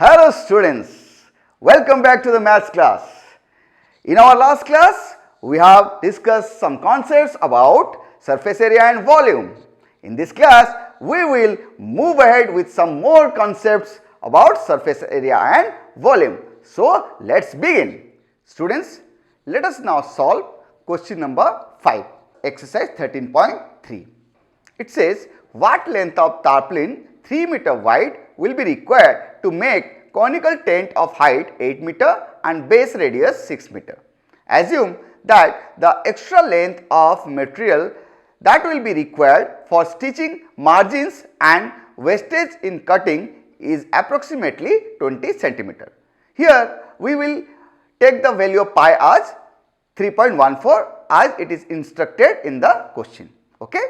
Hello students, welcome back to the maths class. In our last class, we have discussed some concepts about surface area and volume. In this class, we will move ahead with some more concepts about surface area and volume. So, let's begin. Students, let us now solve question number 5, exercise 13.3. It says, what length of tarpaulin 3 meter wide will be required to make conical tent of height 8 meter and base radius 6 meter. Assume that the extra length of material that will be required for stitching margins and wastage in cutting is approximately 20 centimeter. Here we will take the value of pi as 3.14 as it is instructed in the question. Okay?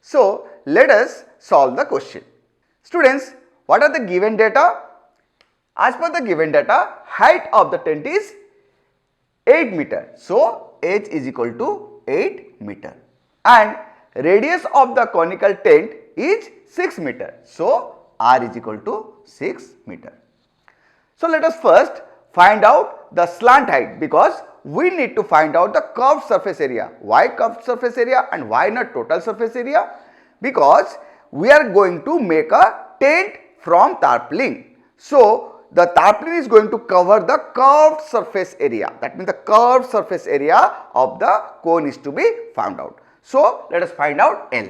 So, let us solve the question. Students, what are the given data? As per the given data, height of the tent is 8 meter. So, h is equal to 8 meter and radius of the conical tent is 6 meter. So, r is equal to 6 meter. So, let us first find out the slant height because we need to find out the curved surface area. Why curved surface area and why not total surface area? Because we are going to make a tent from tarpaulin. So, the tarpaulin is going to cover the curved surface area. That means the curved surface area of the cone is to be found out. So, let us find out L.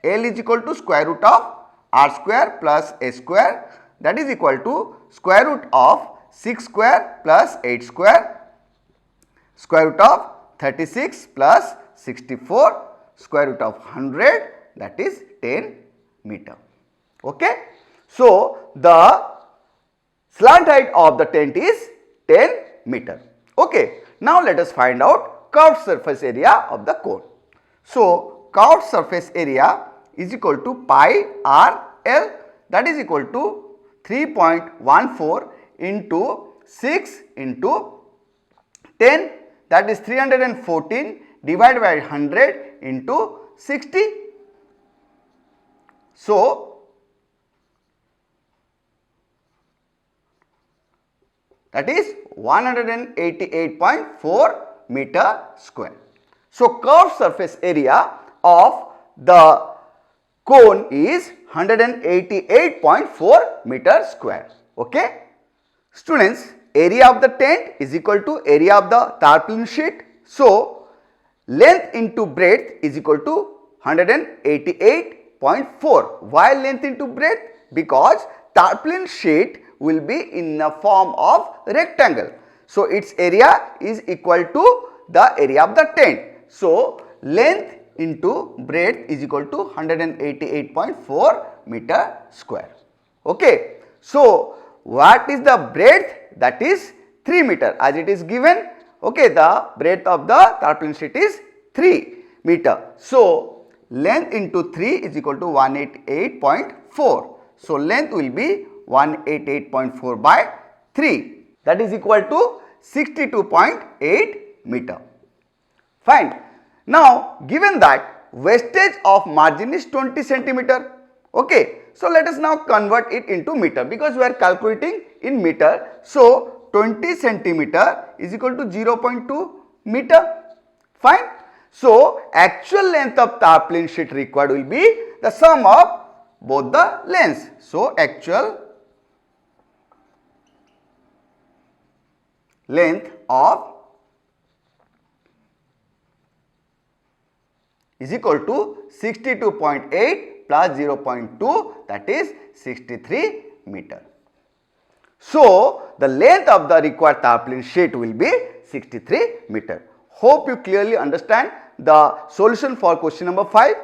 L is equal to square root of r square plus a square, that is equal to square root of 6 square plus 8 square, square root of 36 plus 64, square root of 100, that is 10 meter. Okay? So, the slant height of the tent is 10 meter. Okay. Now, let us find out curved surface area of the cone. So, curved surface area is equal to pi r L, that is equal to 3.14 into 6 into 10, that is 314 divided by 100 into 60. So, that is 188.4 meter square. So, curved surface area of the cone is 188.4 meter square. Okay? Students, area of the tent is equal to area of the tarpaulin sheet. So, length into breadth is equal to 188.4. Why length into breadth? Because tarpaulin sheet will be in the form of rectangle. So, its area is equal to the area of the tent. So, length into breadth is equal to 188.4 meter square. Okay. So, what is the breadth? That is 3 meter as it is given. Okay, the breadth of the tarpaulin sheet is 3 meter. So, length into 3 is equal to 188.4. So, length will be 188.4 by 3, that is equal to 62.8 meter. Fine. Now, given that wastage of margin is 20 centimeter. Okay. So, let us now convert it into meter because we are calculating in meter. So, 20 centimeter is equal to 0.2 meter. Fine. So, actual length of tarpaulin sheet required will be the sum of both the lengths. So, actual length of is equal to 62.8 plus 0.2, that is 63 meter. So, the length of the required tarpaulin sheet will be 63 meter. Hope you clearly understand the solution for question number 5.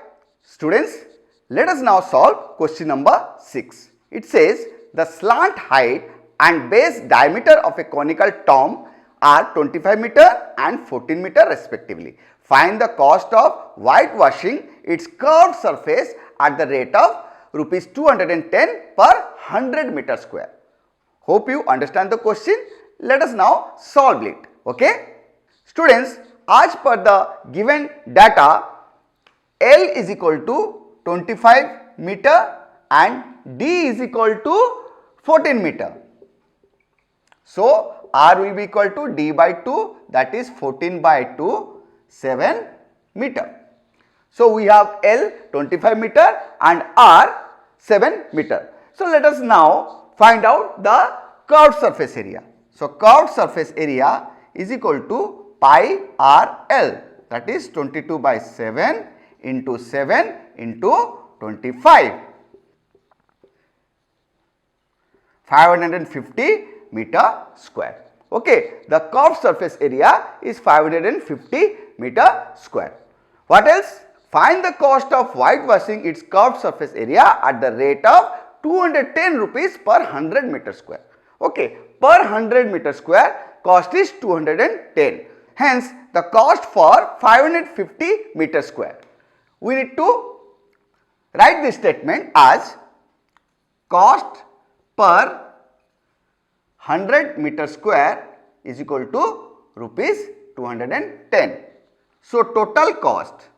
Students, let us now solve question number 6. It says the slant height and base diameter of a conical tomb are 25 meter and 14 meter respectively. Find the cost of whitewashing its curved surface at the rate of rupees 210 per 100 meter square. Hope you understand the question. Let us now solve it. Okay? Students, as per the given data, L is equal to 25 meter and D is equal to 14 meter. So R will be equal to D by 2, that is 14 by 2, 7 meter. So we have L 25 meter and R 7 meter. So let us now find out the curved surface area. So curved surface area is equal to pi R L, that is 22 by 7 into 7 into 25. 550 meter square. Okay, the curved surface area is 550 meter square. What else? Find the cost of whitewashing its curved surface area at the rate of 210 rupees per 100 meter square. Okay, per 100 meter square cost is 210. Hence, the cost for 550 meter square. We need to write this statement as cost per 100 meter square is equal to rupees 210. So total cost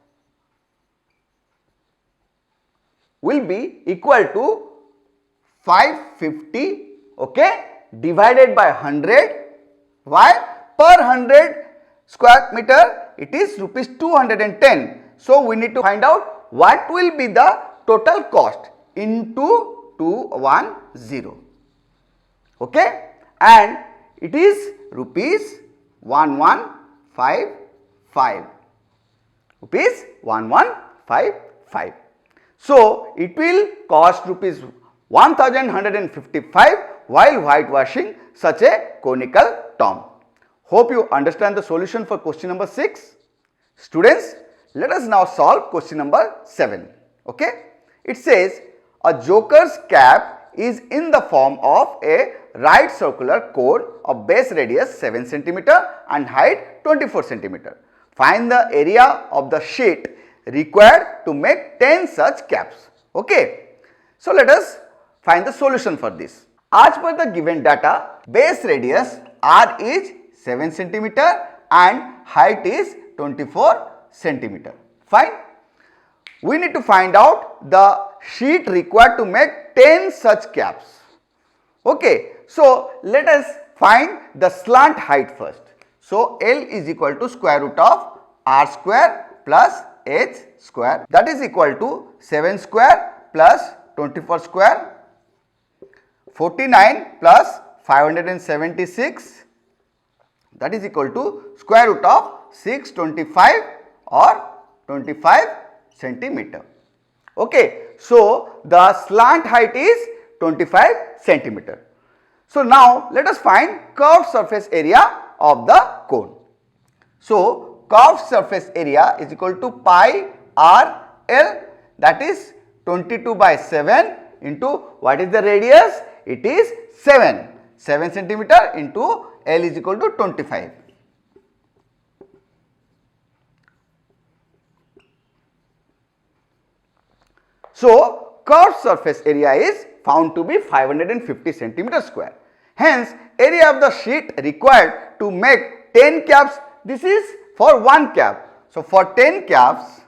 will be equal to 550, okay, divided by 100. Why? Per 100 square meter it is rupees 210. So we need to find out what will be the total cost into 210. Okay, and it is rupees 1155. Rupees 1155. So it will cost rupees 1155 while whitewashing such a conical tomb. Hope you understand the solution for question number 6. Students, let us now solve question number 7. Okay, it says a joker's cap is in the form of a right circular cone of base radius 7 cm and height 24 cm. Find the area of the sheet required to make 10 such caps. Okay, so let us find the solution for this. As per the given data, base radius R is 7 cm and height is 24 cm. Fine. We need to find out the sheet required to make 10 such caps. Okay, so let us find the slant height first. So L is equal to square root of R square plus H square, that is equal to 7 square plus 24 square, 49 plus 576, that is equal to square root of 625 or 25 centimeter. Okay, so the slant height is 25 centimeter. So now let us find curved surface area of the cone. So curved surface area is equal to pi R L, that is 22 by 7 into what is the radius? It is 7 centimeter into L is equal to 25. So curved surface area is found to be 550 centimeter square. Hence, area of the sheet required to make 10 caps, this is for 1 cap. So for 10 caps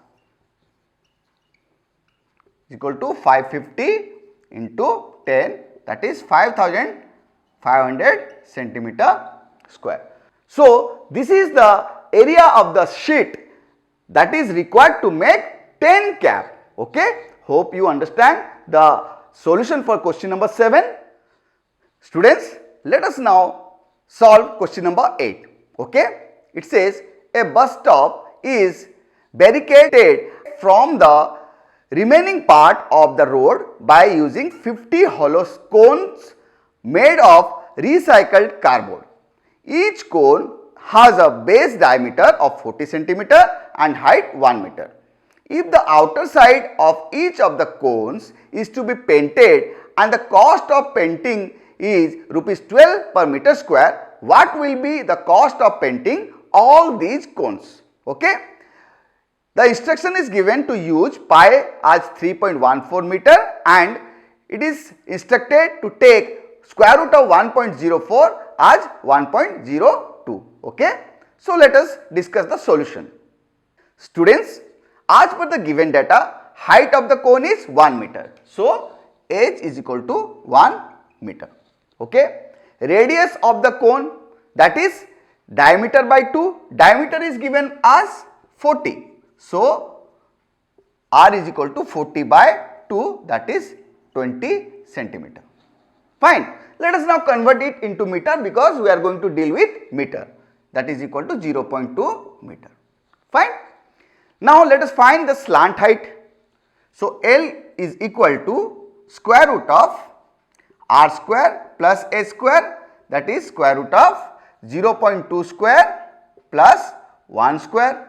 is equal to 550 into 10, that is 5500 centimeter square. So this is the area of the sheet that is required to make 10 cap. Okay, hope you understand the solution for question number 7. Students, let us now solve question number 8. Okay, it says a bus stop is barricaded from the remaining part of the road by using 50 hollow cones made of recycled cardboard. Each cone has a base diameter of 40 centimeter and height 1 meter. If the outer side of each of the cones is to be painted and the cost of painting is rupees 12 per meter square, what will be the cost of painting all these cones? Okay, the instruction is given to use pi as 3.14 meter and it is instructed to take square root of 1.04 as 1.02. Okay, so let us discuss the solution. Students, as per the given data, height of the cone is 1 meter. So H is equal to 1 meter. Okay, radius of the cone, that is diameter by 2. Diameter is given as 40. So, r is equal to 40 by 2, that is 20 centimeter. Fine. Let us now convert it into meter because we are going to deal with meter, that is equal to 0.2 meter. Fine. Now let us find the slant height. So L is equal to square root of r square plus a square, that is square root of 0.2 square plus 1 square.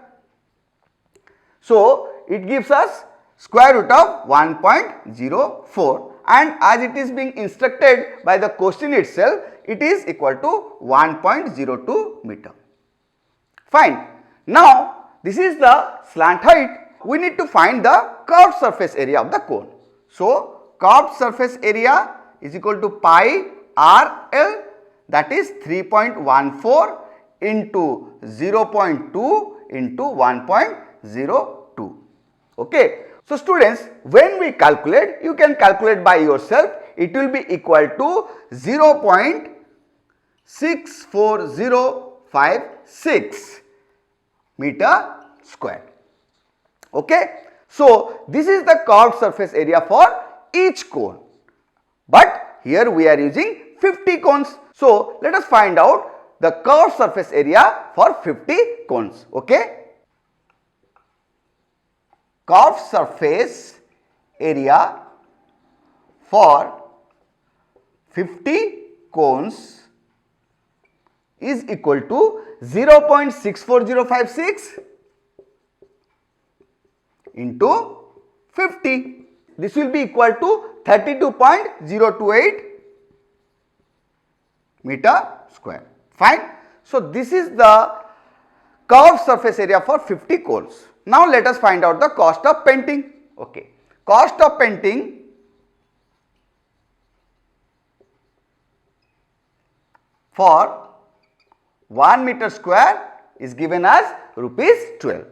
So it gives us square root of 1.04, and as it is being instructed by the question itself, it is equal to 1.02 meter. Fine. Now this is the slant height. We need to find the curved surface area of the cone. So curved surface area is equal to pi r L, that is 3.14 into 0.2 into 1.02. Okay. So students, when we calculate, you can calculate by yourself, it will be equal to 0.64056 meter square. Okay. So this is the curved surface area for each cone, but here we are using 50 cones. So let us find out the curved surface area for 50 cones. Okay. Curved surface area for 50 cones is equal to 0.64056 into 50. This will be equal to 32.028 meter square. Fine. So this is the curved surface area for 50 cones. Now let us find out the cost of painting. Okay. Cost of painting for 1 meter square is given as rupees 12.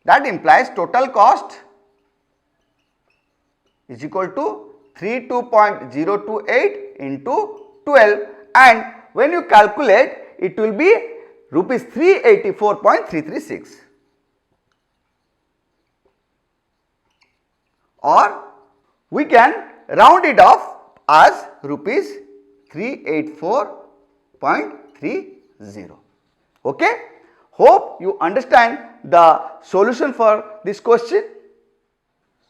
That implies total cost is equal to 32.028 into 12, and when you calculate, it will be rupees 384.336, or we can round it off as rupees 384.30. Okay. Hope you understand the solution for this question.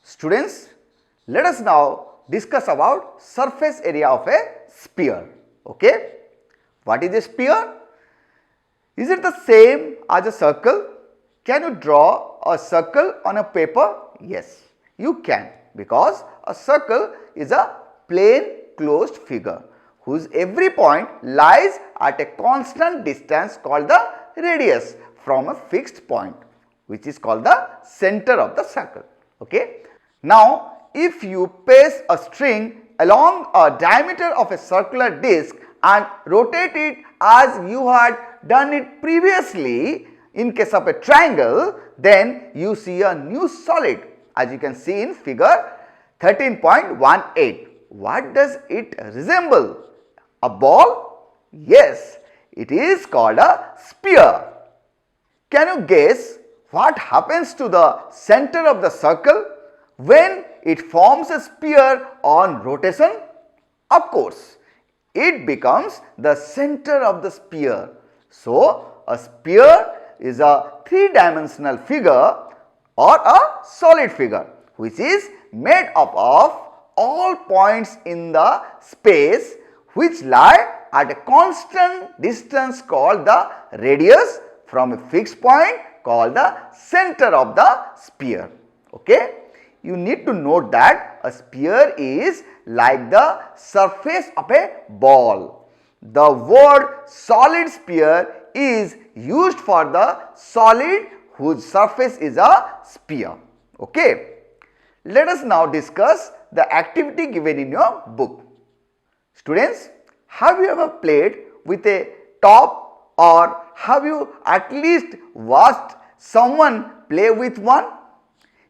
Students, let us now discuss about surface area of a sphere. Okay. What is a sphere? Is it the same as a circle? Can you draw a circle on a paper? Yes, you can, because a circle is a plane closed figure whose every point lies at a constant distance called the radius from a fixed point, which is called the center of the circle. Okay. Now, if you place a string along a diameter of a circular disc and rotate it as you had done it previously in case of a triangle, then you see a new solid, as you can see in figure 13.18. What does it resemble? A ball? Yes, it is called a sphere. Can you guess what happens to the center of the circle when it forms a sphere on rotation? Of course, it becomes the center of the sphere. So, a sphere is a three-dimensional figure or a solid figure which is made up of all points in the space which lie at a constant distance called the radius from a fixed point called the center of the sphere. Okay. You need to note that a sphere is like the surface of a ball. The word solid sphere is used for the solid whose surface is a sphere. Okay. Let us now discuss the activity given in your book. Students, have you ever played with a top, or have you at least watched someone play with one?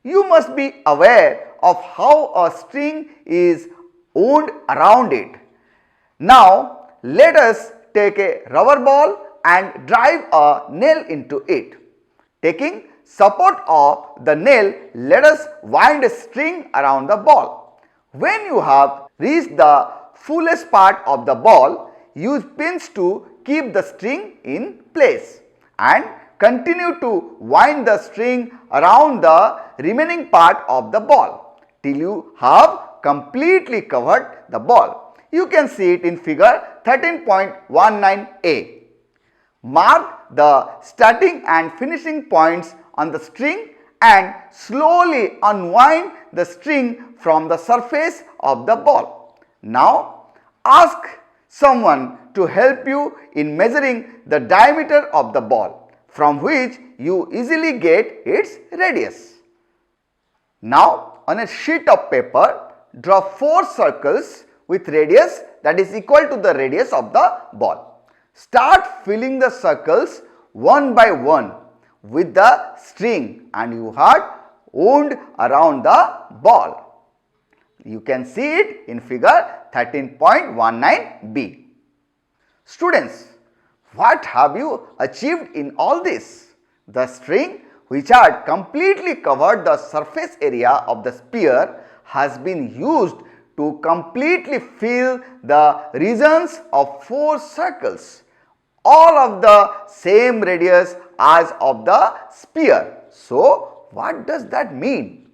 You must be aware of how a string is wound around it. Now let us take a rubber ball and drive a nail into it. Taking support of the nail, let us wind a string around the ball. When you have reached the fullest part of the ball, use pins to keep the string in place and continue to wind the string around the remaining part of the ball till you have completely covered the ball. You can see it in figure 13.19a. Mark the starting and finishing points on the string and slowly unwind the string from the surface of the ball. Now ask someone to help you in measuring the diameter of the ball, from which you easily get its radius. Now on a sheet of paper, draw 4 circles with radius that is equal to the radius of the ball. Start filling the circles one by one with the string and you had wound around the ball. You can see it in figure 13.19b. Students, what have you achieved in all this? The string, which had completely covered the surface area of the sphere, has been used to completely fill the regions of 4 circles, all of the same radius as of the sphere. So what does that mean?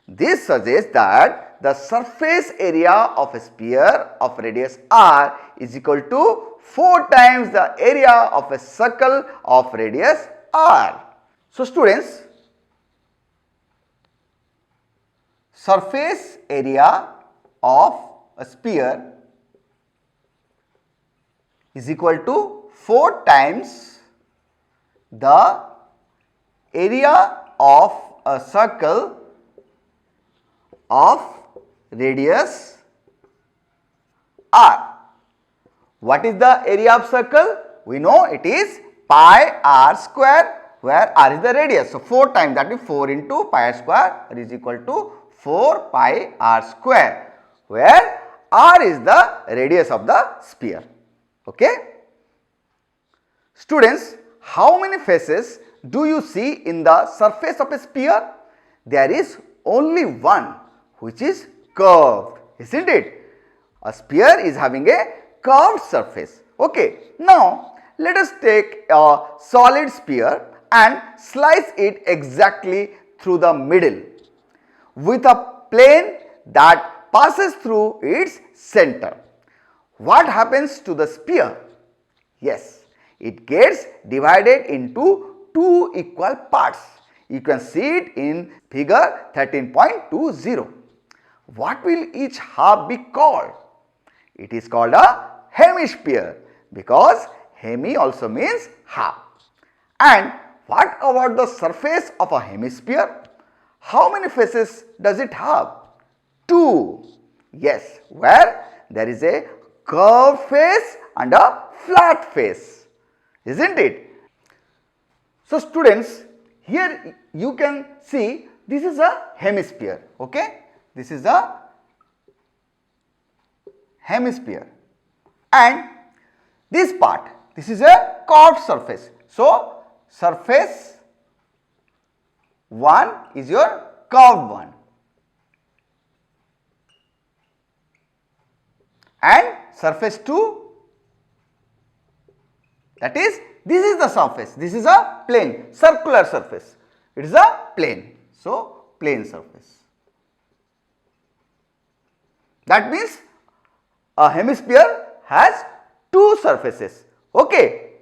This suggests that the surface area of a sphere of radius r is equal to 4 times the area of a circle of radius r. So students, surface area of a sphere is equal to 4 times the area of a circle of radius r. What is the area of circle? We know it is pi r square, where r is the radius. So 4 times, that is 4 into pi r square is equal to 4 pi r square, where r is the radius of the sphere. Okay? Students, how many faces do you see in the surface of a sphere? There is only one, which is curved, isn't it? A sphere is having a curved surface. Okay. Now let us take a solid sphere and slice it exactly through the middle with a plane that passes through its center. What happens to the sphere? Yes, it gets divided into 2 equal parts. You can see it in figure 13.20. What will each half be called? It is called a hemisphere, because hemi also means half. And what about the surface of a hemisphere? How many faces does it have? 2. Yes, where there is a curved face and a flat face, isn't it? So students, here you can see this is a hemisphere. Okay, this is a hemisphere, and this part, this is a curved surface. So surface 1 is your curved one, and surface 2, that is, this is the surface, this is a plane, circular surface, it is a plane. So plane surface. That means a hemisphere has 2 surfaces. Okay.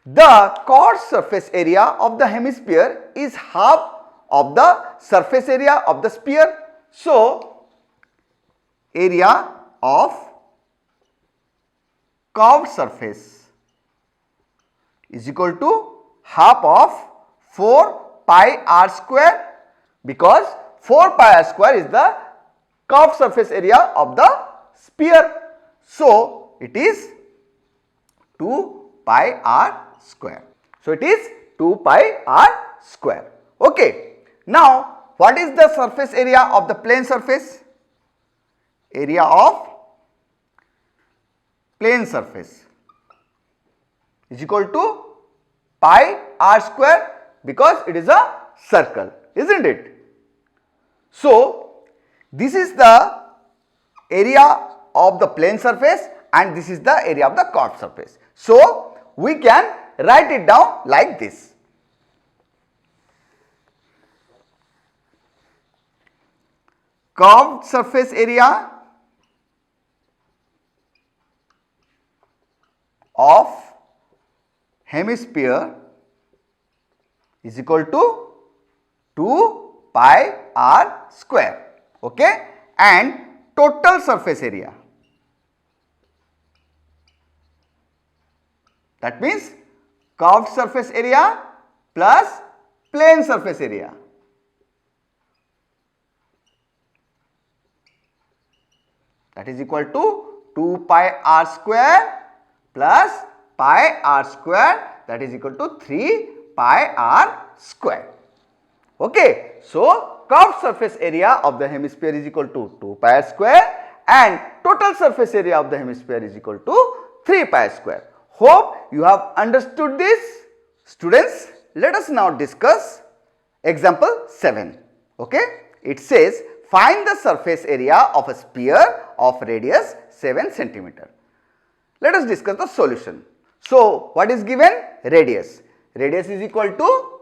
The chord surface area of the hemisphere is half of the surface area of the sphere. So area of curved surface is equal to half of 4 pi r square, because 4 pi r square is the curved surface area of the sphere. So it is 2 pi r square. So it is 2 pi r square. Okay. Now what is the surface area of the plane surface? Area of plane surface is equal to pi r square, because it is a circle, isn't it? So, this is the area of the plane surface and this is the area of the curved surface. So, we can write it down like this. Curved surface area of hemisphere is equal to 2 pi r square, okay, and total surface area, that means curved surface area plus plane surface area, that is equal to 2 pi r square plus pi r square, that is equal to 3 pi r square. Okay. So, curved surface area of the hemisphere is equal to 2 pi r square and total surface area of the hemisphere is equal to 3 pi r square. Hope you have understood this. Students, let us now discuss example 7. Okay. It says find the surface area of a sphere of radius 7 centimeter. Let us discuss the solution. So, what is given? Radius. Radius is equal to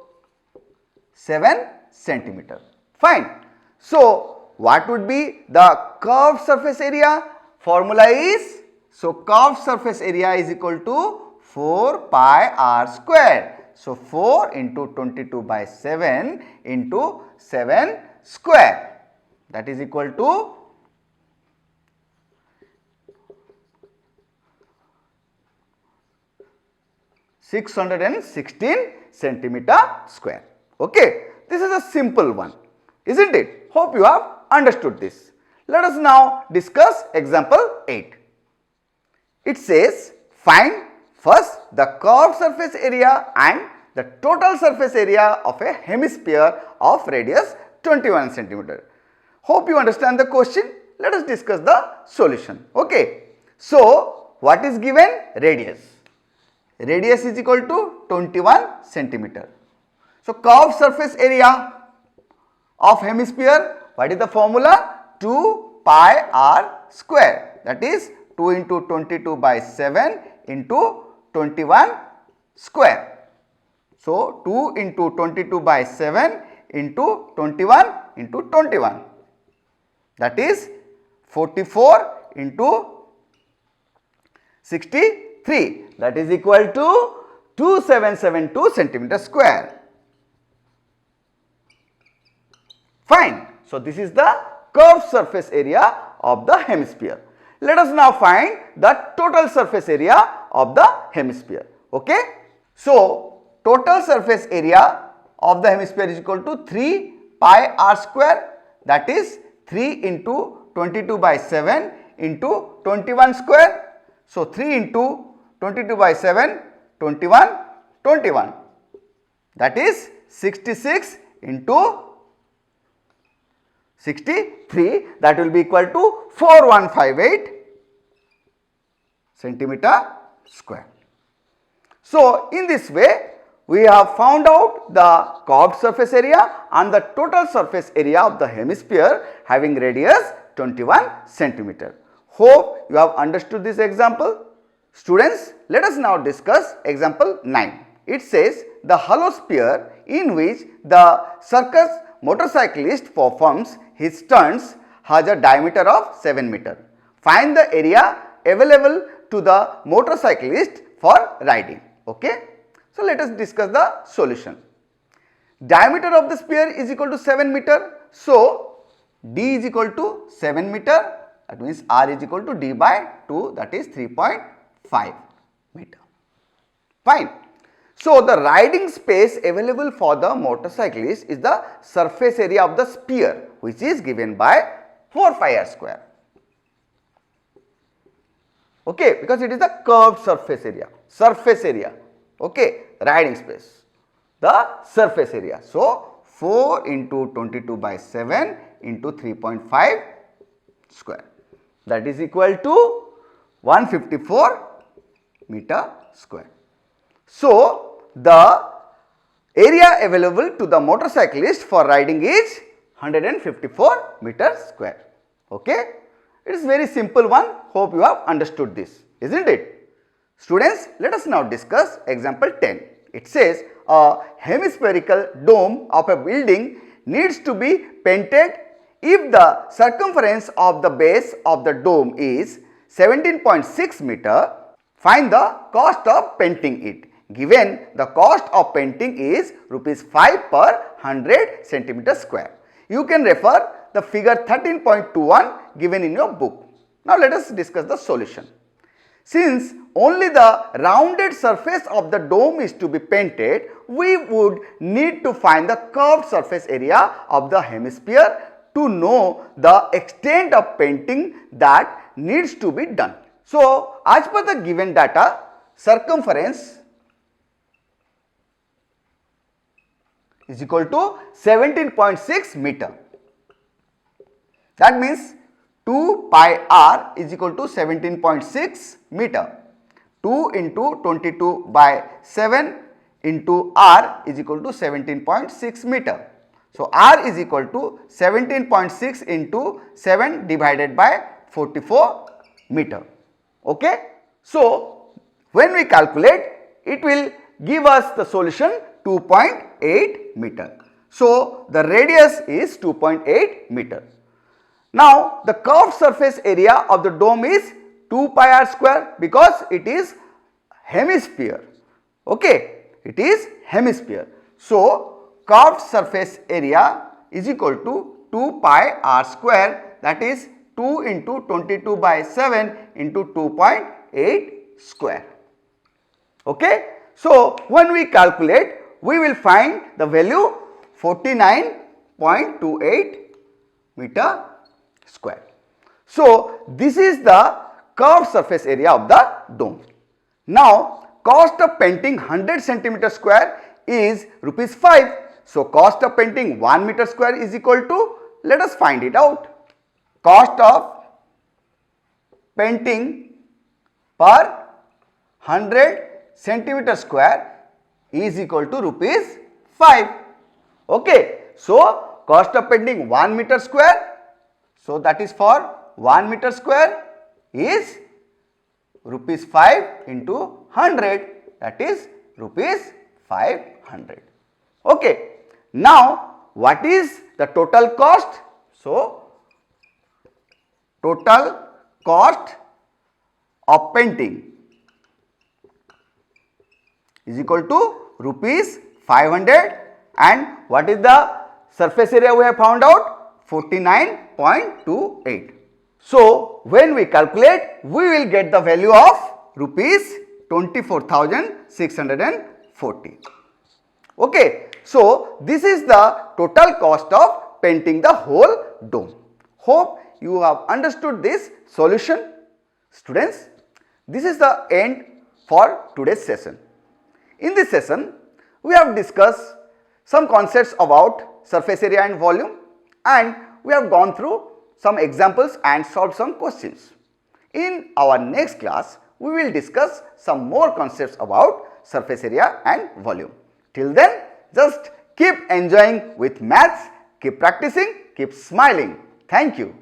7 centimeter. Fine. So, what would be the curved surface area? Formula is, so curved surface area is equal to 4 pi r square. So, 4 into 22 by 7 into 7 square, that is equal to 616 centimeter square. Okay. This is a simple one, isn't it? Hope you have understood this. Let us now discuss example 8. It says find first the curved surface area and the total surface area of a hemisphere of radius 21 centimeter. Hope you understand the question. Let us discuss the solution. Okay. So, what is given? Radius. Radius is equal to 21 centimeter. So, curved surface area of hemisphere, what is the formula? 2 pi r square, that is 2 into 22 by 7 into 21 square. So, 2 into 22 by 7 into 21 into 21, that is 44 into 63, that is equal to 2772 centimeter square. Fine. So, this is the curved surface area of the hemisphere. Let us now find the total surface area of the hemisphere. Okay. So, total surface area of the hemisphere is equal to 3 pi r square, that is 3 into 22 by 7 into 21 square. So, 3 into 22 by 7, 21, 21, that is 66 into 63, that will be equal to 4158 centimeter square. So, in this way we have found out the curved surface area and the total surface area of the hemisphere having radius 21 centimeter. Hope you have understood this example. Students, let us now discuss example 9. It says the hollow sphere in which the circus motorcyclist performs his stunts has a diameter of 7 meter. Find the area available to the motorcyclist for riding. Okay. So, let us discuss the solution. Diameter of the sphere is equal to 7 meter. So, d is equal to 7 meter, that means r is equal to d by 2, that is 3.5 meter. Fine. So, the riding space available for the motorcyclist is the surface area of the sphere, which is given by 4 pi r square. Okay, because it is the curved surface area, okay, riding space, the surface area. So, 4 into 22 by 7 into 3.5 square, that is equal to 154 meter square. So, the area available to the motorcyclist for riding is 154 meter square. Okay? It is very simple one. Hope you have understood this, isn't it? Students, let us now discuss example 10. It says a hemispherical dome of a building needs to be painted if the circumference of the base of the dome is 17.6 meter. Find the cost of painting it. Given the cost of painting is rupees 5 per 100 centimeter square. You can refer the figure 13.21 given in your book. Now let us discuss the solution. Since only the rounded surface of the dome is to be painted, we would need to find the curved surface area of the hemisphere to know the extent of painting that needs to be done. So, as per the given data, circumference is equal to 17.6 meter. That means 2 pi r is equal to 17.6 meter. 2 into 22 by 7 into r is equal to 17.6 meter. So, r is equal to 17.6 into 7 divided by 44 meter. Okay? So, when we calculate, it will give us the solution 2.8 meter. So, the radius is 2.8 meter. Now, the curved surface area of the dome is 2 pi r square because it is hemisphere. Okay, it is hemisphere. So, curved surface area is equal to 2 pi r square, that is 2 into 22 by 7 into 2.8 square. Okay. So, when we calculate, we will find the value 49.28 meter square. So, this is the curved surface area of the dome. Now, cost of painting 100 centimeter square is rupees 5. So, cost of painting 1 meter square is equal to, let us find it out. Cost of painting per 100 centimeter square is equal to rupees 5. Okay. So, cost of painting 1 meter square. So, that is for 1 meter square is rupees 5 into 100, that is rupees 500. Okay. Now, what is the total cost? So, total cost of painting is equal to rupees 500, and what is the surface area we have found out? 49.28. So, when we calculate, we will get the value of rupees 24,640. Okay. So, this is the total cost of painting the whole dome. Hope you have understood this solution. Students, this is the end for today's session. In this session, we have discussed some concepts about surface area and volume, and we have gone through some examples and solved some questions. In our next class, we will discuss some more concepts about surface area and volume. Till then, just keep enjoying with maths, keep practicing, keep smiling. Thank you.